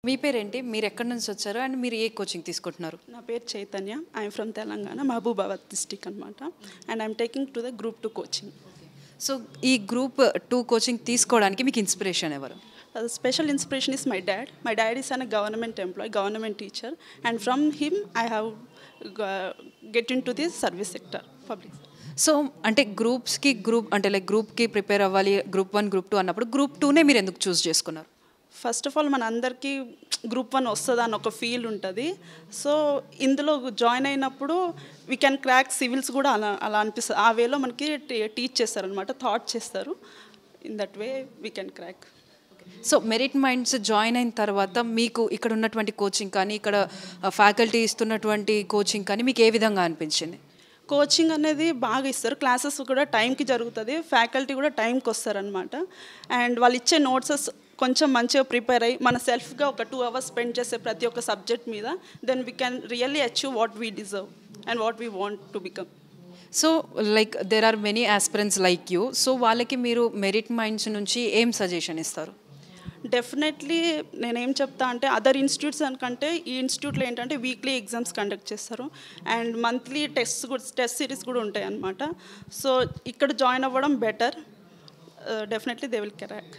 మీ పేరేంటి? మీరెక్కడి నుంచి వచ్చారు? అండ్ మీరు ఏ కోచింగ్ తీసుకుంటున్నారు? నా పేరు Chaitanya. I'm from Telangana, Mahabubabad district అనమాట. And I'm taking to the group 2 coaching. So ఈ గ్రూప్ 2 కోచింగ్ తీసుకోవడానికి మీకు ఇన్స్పిరేషన్ ఎవరు? Special inspiration is my dad. My dad is an government employee, government teacher. And from him I have get in to the service sector, public. So అంటే group అంటే like గ్రూప్కి prepare అవ్వాలి, group 1 group 2 అన్నప్పుడు group 2నే మీరు ఎందుకు చూస్ చేసుకున్నారు? First of all మన అందరికీ గ్రూప్ 1 వస్తుందా అని ఒక ఫీల్ ఉంటుంది. సో ఇందులో జాయిన్ అయినప్పుడు వీ కెన్ క్రాక్ సివిల్స్ కూడా అలా అలా అనిపిస్తుంది. ఆ వేలో మనకి టీచ్ చేస్తారనమాట, థాట్ చేస్తారు. In that way we can crack. So merit minds join అయిన తర్వాత మీకు ఇక్కడ ఉన్నటువంటి కోచింగ్ కానీ, ఇక్కడ ఫ్యాకల్టీ ఇస్తున్నటువంటి కోచింగ్ కానీ మీకు ఏ విధంగా అనిపించింది? కోచింగ్ అనేది బాగా ఇస్తారు, క్లాసెస్ కూడా టైంకి జరుగుతుంది, ఫ్యాకల్టీ కూడా టైంకి వస్తారనమాట. అండ్ వాళ్ళు ఇచ్చే నోట్సెస్ కొంచెం మంచిగా ప్రిపేర్ అయ్యి మన సెల్ఫ్గా ఒక 2 hours స్పెండ్ చేసే ప్రతి ఒక్క సబ్జెక్ట్ మీద, then we can really achieve what we deserve and what we want to become. So like there are many aspirants like you. So వాళ్ళకి మీరు మెరిట్ మైండ్స్ నుంచి ఏం సజెషన్ ఇస్తారు? డెఫినెట్లీ నేనేం చెప్తా అంటే, అదర్ ఇన్స్టిట్యూట్స్ అనుకంటే ఈ ఇన్స్టిట్యూట్లో ఏంటంటే వీక్లీ ఎగ్జామ్స్ కండక్ట్ చేస్తారు అండ్ మంత్లీ టెస్ట్ సిరీస్ కూడా ఉంటాయి అన్నమాట. సో ఇక్కడ జాయిన్ అవ్వడం better. Definitely they will crack.